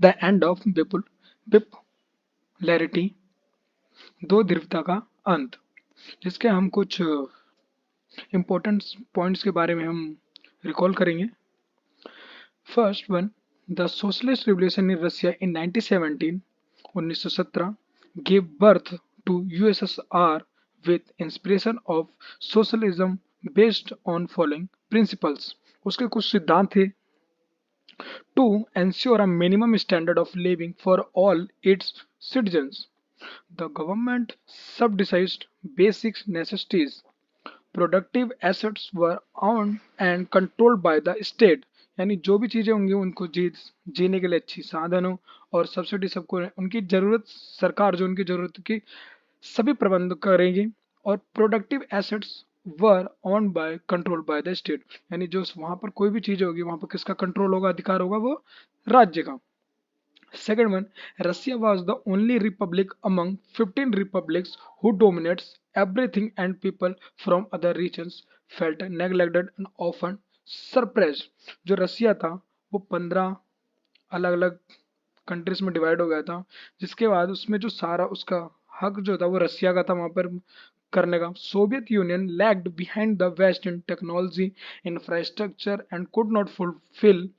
The end of बिपोलैरिटी, दो ध्रुवता का अंत, जिसके हम कुछ इम्पोर्टेंट पॉइंट्स के बारे में हम रिकॉल करेंगे। First one, the socialist revolution in Russia in 1917 1917 gave birth to USSR with inspiration of socialism based on following principles। उसके कुछ सिद्धांत थे। To ensure a minimum standard of living for all its citizens, the government subsidized basic necessities, productive assets were owned and controlled by the state, यानी जो भी चीजें होंगी उनको जीने के लिए अच्छी साधन हो और सब्सिडी सबको उनकी जरूरत, सरकार जो उनकी जरूरत की सभी प्रबंध करेंगे। और productive assets were owned by controlled by the state, यानी जो वहां पर कोई भी चीज होगी वहां पर किसका कंट्रोल होगा, अधिकार होगा, वो राज्य का। Second one, Russia was the only republic among 15 republics who dominates everything, and people from other regions felt neglected and often suppressed। जो रसिया था वो 15 अलग अलग कंट्रीज में डिवाइड हो गया था, जिसके बाद उसमें जो सारा उसका हक जो था वो रसिया का था वहां पर करने का। Soviet Union lagged behind the West in technology, infrastructure and could not fulfil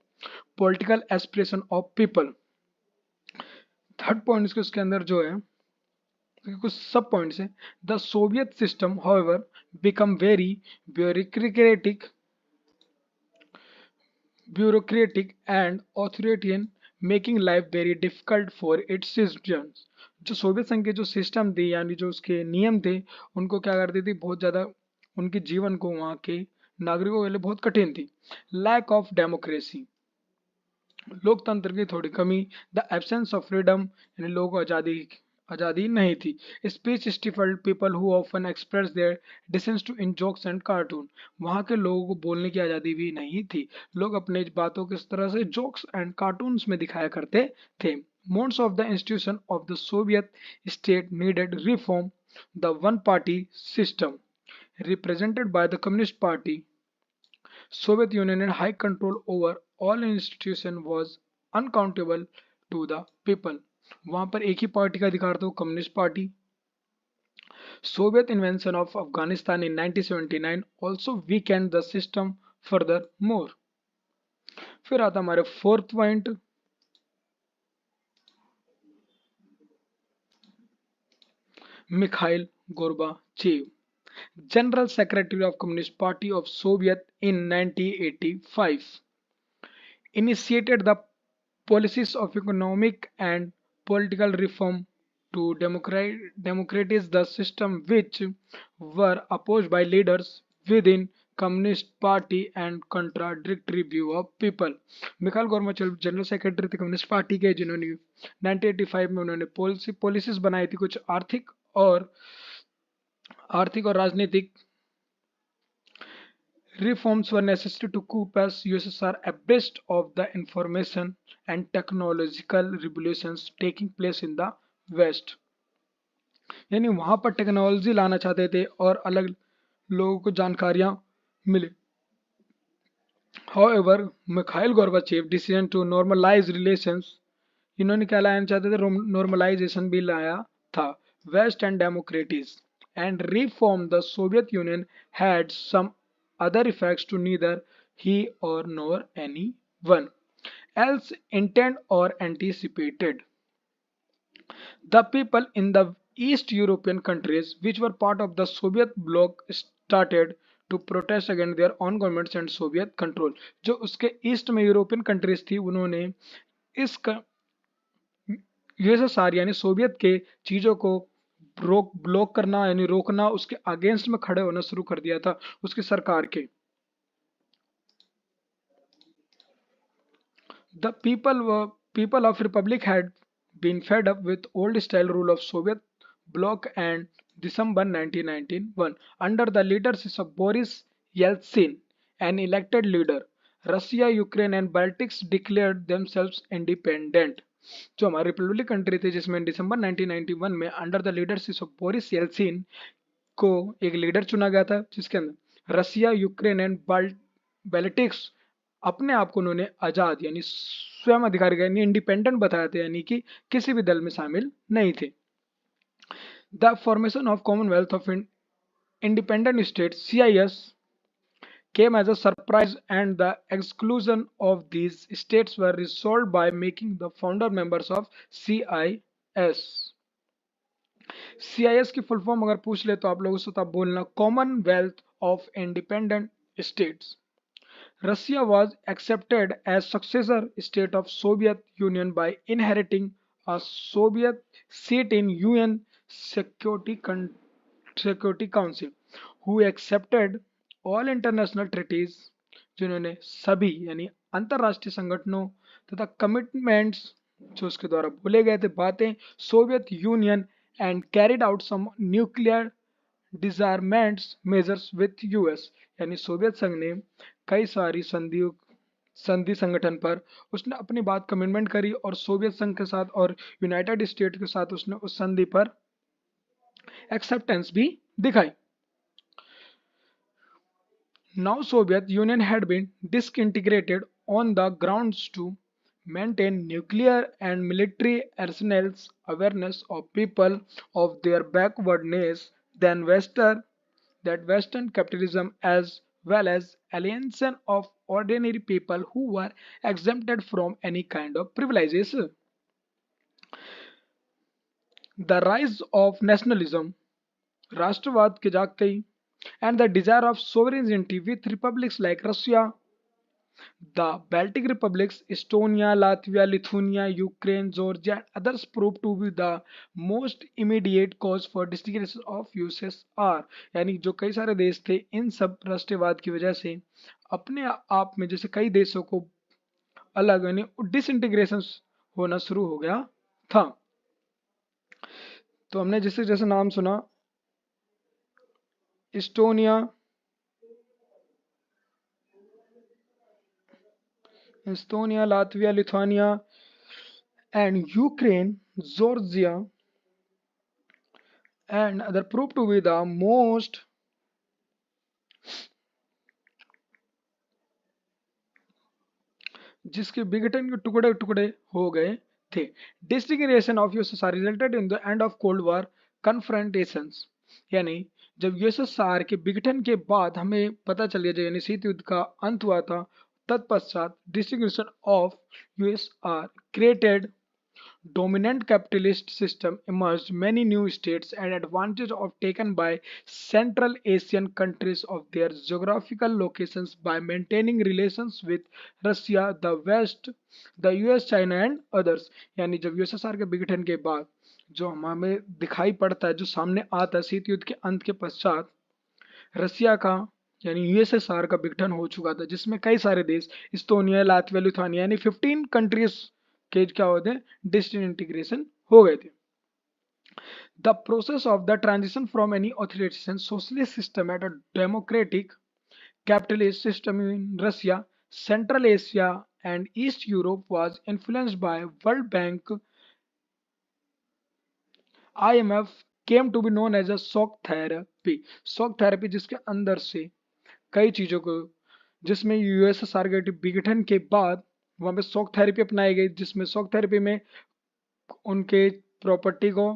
political aspiration of people. Third point इसके अंदर जो है कुछ सब पॉइंट्स है। The Soviet system however become very bureaucratic bureaucratic and authoritarian, making life very difficult for its citizens. जो Soviet संघ के जो सिस्टम थी यानी जो उसके नियम थे उनको क्या करती थी, बहुत ज्यादा उनके जीवन को वहां के नागरिकों के लिए बहुत कठिन थी। लैक ऑफ डेमोक्रेसी, लोकतंत्र की थोड़ी कमी। द एब्सेंस ऑफ फ्रीडम, यानी लोगों को आज़ादी आज़ादी नहीं थी। Speech stifled people who often express their dissents to in jokes and cartoon, वहाँ के लोगों को बोलने की आज़ादी भी नहीं थी। लोग अपने बातों को इस तरह से जोक्स एंड कार्टून्स में दिखाया करते थे। Modes of the institution of the Soviet state needed reform. The one party system represented by the Communist Party, Soviet Union and high control over all institution was uncountable to the people। वहां पर एक ही party का अधिकार था, communist party. Soviet invention of Afghanistan in 1979 also weakened the system furthermore। फिर आता हमारे fourth point, Mikhail Gorbachev, general secretary of communist party of Soviet in 1985, initiated the policies of economic and political reform to democratize the system, which were opposed by leaders within communist party and contradictory view of people. Mikhail Gorbachev general secretary थे communist party के, जिन्होंने 1985 में उन्होंने policies बनाई थी कुछ आर्थिक और राजनीतिक। Reforms were necessary to keep us USSR abreast of the information and technological revolutions taking place in the West। यानी वहां पर टेक्नोलॉजी लाना चाहते थे और अलग लोगों को जानकारियां मिले। However, Mikhail Gorbachev decision to normalise relations, इन्होंने क्या लाना चाहते थे, नॉर्मलाइजेशन भी लाया था। West and democratise and reform the Soviet Union had some other effects to neither he or nor anyone else intended or anticipated। The people in the East European countries, which were part of the Soviet bloc, started to protest against their own governments and Soviet control। जो उसके east में European countries थी उन्होंने इस USSR यानी Soviet के चीजों को ब्लॉक करना यानी रोकना, उसके अगेंस्ट में खड़े होना शुरू कर दिया था उसकी सरकार के। The people of Republic had been fed up with old-style rule of Soviet bloc, and December 1991, under the leadership of Boris Yeltsin, an elected leader, Russia, Ukraine and Baltics declared themselves independent। जो हमारी Republic country थी जिसमें दिसंबर 1991 में under the leadership of Boris Yeltsin को एक leader चुना गया था, जिसके अंदर रसिया, यूक्रेन एंड बाल्टिक्स अपने आप को उन्होंने आजाद यानी स्वयं अधिकारी यानी इंडिपेंडेंट बताया था, यानी कि किसी भी दल में शामिल नहीं थे। The formation of Commonwealth of independent state CIS came as a surprise, and the exclusion of these states were resolved by making the founder members of CIS। CIS की फुल फॉर्म अगर पूछ ले तो आप लोगों से तब बोलना Commonwealth of independent states. Russia was accepted as successor state of Soviet Union by inheriting a Soviet seat in UN Security Council, who accepted all international treaties, जिन्होंने सभी यानी अंतरराष्ट्रीय संगठनों तथा कमिटमेंट्स जो उसके द्वारा बोले गए थे बातें Soviet Union and carried out some nuclear disarmaments measures with US, यानी सोवियत संघ ने कई सारी संधि संगठन पर उसने अपनी बात कमिटमेंट करी और सोवियत संघ के साथ और यूनाइटेड स्टेट के साथ उसने उस संधि पर एक्सेप्टेंस भी दिखाई। Now Soviet Union had been disintegrated on the grounds to maintain nuclear and military arsenals, awareness of people of their backwardness than Western capitalism, as well as alienation of ordinary people who were exempted from any kind of privileges। The rise of nationalism, राष्ट्रवाद के जागते ही, and the desire of sovereignty with republics like Russia, the Baltic republics, Estonia, Latvia, Lithuania, Ukraine, Georgia, and others proved to be the most immediate cause for disintegration of USSR। यानी जो कई सारे देश थे इन सब राष्ट्रवाद की वजह से अपने आप में जैसे कई देशों को अलग यानी डिसइंटीग्रेशन होना शुरू हो गया था। तो हमने जैसे जैसे नाम सुना Estonia, Latvia, Lithuania, and Ukraine, Georgia, and other proved to be the most जिसके विघटन के टुकड़े टुकड़े हो गए थे। Disintegration of USSR resulted in the end of cold war confrontations, यानी जब यूएसएसआर के विघटन के बाद हमें पता चल गया यानी शीत युद्ध का अंत हुआ था, तत्पश्चात disintegration of USSR created dominant capitalist system emerged many new states and advantage of taken by Central Asian countries of their geographical locations by maintaining relations with Russia, the West, the US, China and others। यानी जब USSR के विघटन के बाद जो हमें दिखाई पड़ता है जो सामने आता है शीत युद्ध के अंत के पश्चात रसिया का यानी यूएसएसआर का विघटन हो चुका था, जिसमें कई सारे देश इस्तोनिया, लातविया, लिथुआनिया यानी 15 कंट्रीज के क्या होते हैं डिसइंटीग्रेशन हो गए थे। The process of the transition from any authoritarian socialist system at a democratic capitalist system in Russia, Central Asia and East Europe was influenced by World Bank, IMF came to be known as a shock therapy। Shock therapy जिसके अंदर से कई चीजों को जिसमें USSR के विघटन के बाद वहां पे शॉक थेरेपी अपनाई गई, जिसमें शॉक थेरेपी में उनके प्रॉपर्टी को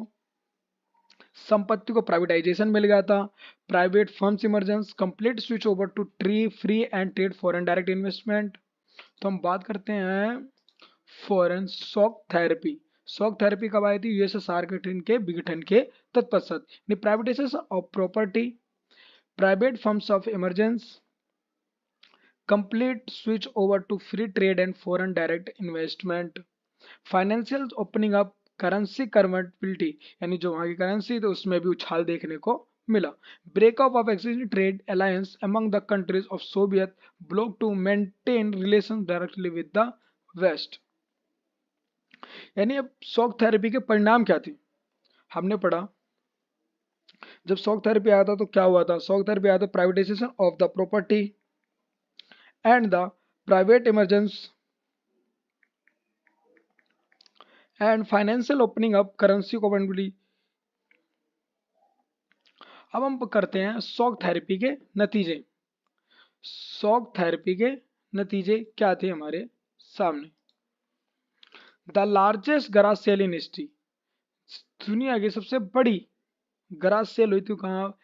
संपत्ति को प्राइवेटाइजेशन मिल गया था, private firms emergence, complete switch over to free and trade foreign direct investment. तो हम बात करते हैं foreign shock therapy. Shock therapy कब आई थी? यूएसएसआर के विघटन के तत्पश्चात। Privatisation of property, private firms of emergence, complete switch over to free trade and foreign direct investment, financial opening up, currency convertibility यानी जो वहां की करेंसी तो उसमें भी उछाल देखने को मिला, breakup of existing trade alliance among the countries of Soviet bloc to maintain relation directly with the West. यानी अब शॉक थेरेपी के परिणाम क्या थे हमने पढ़ा। जब शॉक थेरेपी आया था तो क्या हुआ था? शॉक थेरेपी आया था privatisation of the property and the private emergence and financial opening up, currency compatibility। अब हम करते हैं शॉक थेरेपी के नतीजे। शॉक थेरेपी के नतीजे क्या थे हमारे सामने। The largest garage sale in history, दुनिया की सबसे बड़ी गराज सेल हुई थी कहाँ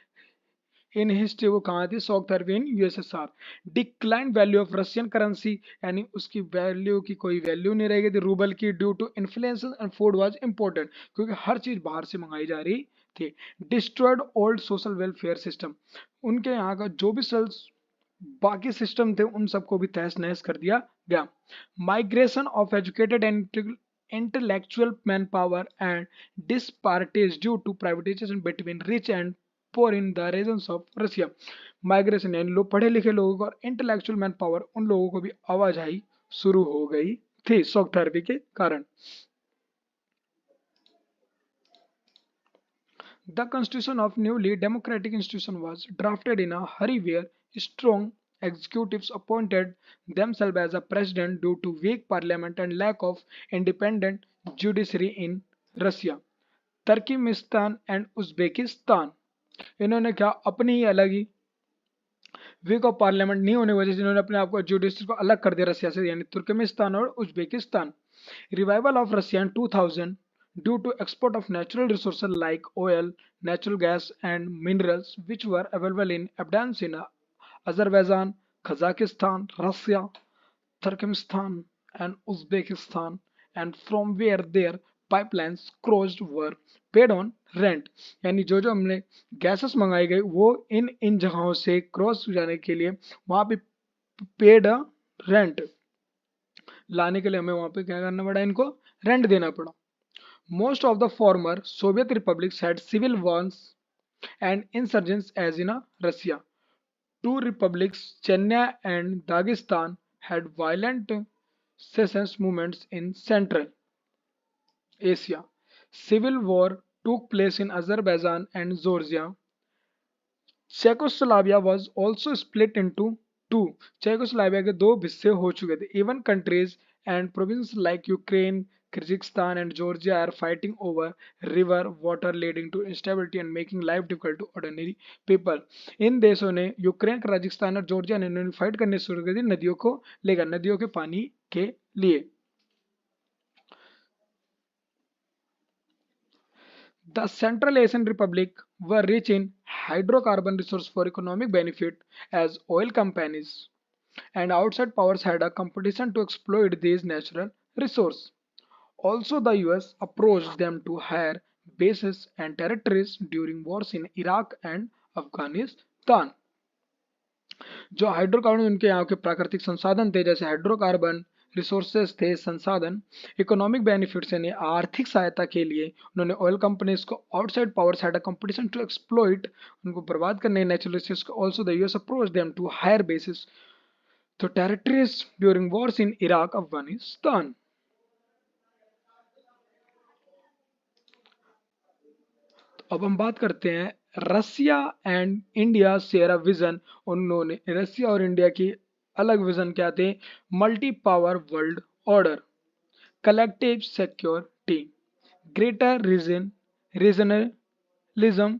इन हिस्ट्री, वो कहाँ थी, shock therapy in USSR. Decline value of Russian currency, यानी उसकी वैल्यू की कोई वैल्यू नहीं रहेगी थी रूबल की, due to influence and food was important, क्योंकि हर चीज बाहर से मंगाई जा रही थी। Destroyed old social welfare system, उनके यहाँ का जो भी बाकी सिस्टम थे उन सबको भी तहस नहस कर दिया गया। Migration of educated and intellectual manpower and disparities due to privatization between rich and poor in the regions of Russia। Migration यानी लोग पढ़े लिखे लोगों को और इंटेलेक्चुअल मैन पावर उन लोगों को भी आवाजाही शुरू हो गई थी शॉक थेरेपी के कारण। The constitution of newly democratic institution was drafted in a hurry where strong executives appointed themselves as a president due to weak parliament and lack of independent judiciary in Russia, Turkmenistan and Uzbekistan. इन्होंने क्या अपनी ही अलग ही week of parliament नहीं होने की वजह से इन्होंने अपने आप को जुडिशरी को अलग कर दिया रसिया से, यानी तुर्कमेनिस्तान और Uzbekistan. Revival of Russia in 2000 due to export of natural resources like oil, natural gas and minerals which were available in abundance in Azerbaijan, Kazakhstan, Russia, Turkmenistan and Uzbekistan, and from where their pipelines crossed were paid on rent, यानी जो जो हमने gases मंगाई गई वो इन इन जगहों से cross जाने के लिए वहां पे पेड रेंट, लाने के लिए हमें वहां पे क्या करना पड़ा, इनको रेंट देना पड़ा। Most of the former Soviet republics had civil wars and insurgents as in Russia. Two republics, Chechnya and Dagestan, had violent secession movements in Central Asia. Civil war took place in Azerbaijan and Georgia. Czechoslovakia was also split into two. Czechoslovakia के दो हिस्से हो चुके थे। Even countries and provinces like Ukraine, Kyrgyzstan and Georgia are fighting over river water leading to instability and making life difficult to ordinary people। इन देशों ने Ukraine, Kazakhstan और Georgia ने इन्होंने फाइट करने शुरू कर दी नदियों को लेकर, नदियों के पानी के लिए। The Central Asian Republic were rich in hydrocarbon resources for economic benefit as oil companies and outside powers had a competition to exploit these natural resources. Also, the US approached them to hire bases and territories during wars in Iraq and Afghanistan। जो hydrocarbon उनके यहाँ के प्राकृतिक संसाधन थे, जैसे hydrocarbon resources थे, संसाधन, इकोनॉमिक बेनिफिट्स यानी आर्थिक सहायता के लिए उन्होंने ऑयल कंपनीज को outside powers had a competition to exploit, उनको बर्बाद करने नेचुरल रिसोर्सेज को। Also the US approach them to hire bases to territories during wars in Iraq, Afghanistan. अब हम बात करते हैं Russia and India share a vision. उन्होंने रसिया और इंडिया की अलग विजन क्या थे, multi power world order, collective security, greater regionalism,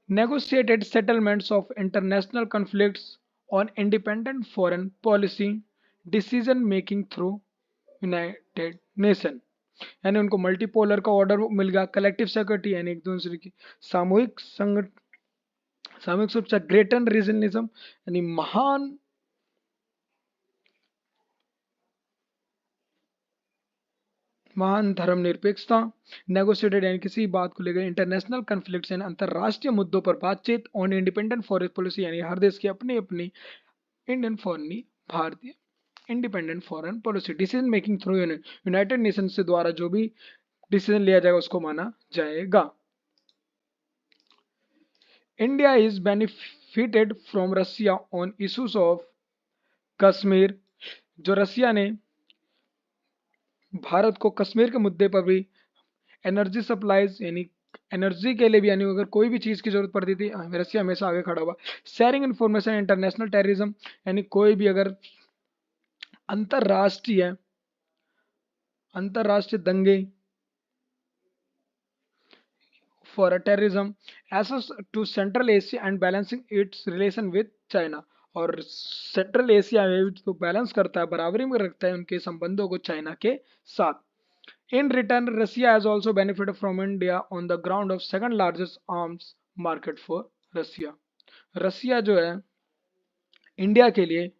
negotiated settlements of international conflicts on independent foreign policy, decision making through United nation, यानी उनको multipolar का order मिल गया, कलेक्टिव सिक्योरिटी यानी एक दूसरे की सामूहिक सुरक्षा, ग्रेटर रीजनलिज्म यानी महान धर्मनिरपेक्षता, नेगोशिएटेड यानी किसी बात को लेकर, इंटरनेशनल कन्फ्लिक्ट्स यानी अंतरराष्ट्रीय मुद्दों पर बातचीत, ऑन इंडिपेंडेंट फॉरेन पॉलिसी यानी हर देश की अपनी अपनी इंडियन फॉरेन भारतीय independent foreign policy, decision making through United nation से द्वारा जो भी डिसीजन लिया जाएगा उसको माना जाएगा। India is benefited from Russia on issues of Kashmir, जो रशिया ने भारत को कश्मीर के मुद्दे पर भी एनर्जी सप्लाईज यानी एनर्जी के लिए भी, यानी अगर कोई भी चीज की जरूरत पड़ती थी रशिया हमेशा आगे खड़ा हुआ। शेयरिंग इंफॉर्मेशन, इंटरनेशनल टेररिज्म यानी कोई भी अगर अंतरराष्ट्रीय दंगे for a terrorism, access to Central Asia and balancing its relation with China। और सेंट्रल एशिया में तो बैलेंस करता है, बराबरी में रखता है उनके संबंधों को चाइना के साथ। In return Russia has also benefited from India on the ground of second largest arms market for Russia. Russia जो है इंडिया के लिए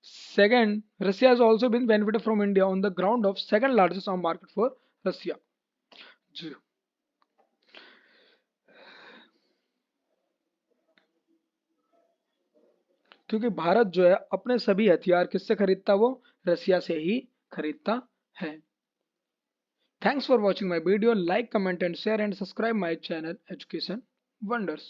second, Russia has also been benefited from India on the ground of second largest arm market for Russia. जी क्योंकि भारत जो है अपने सभी हथियार किससे खरीदता, वो रसिया से ही खरीदता है। Thanks for watching my video. Like, comment and share and subscribe my channel Education Wonders.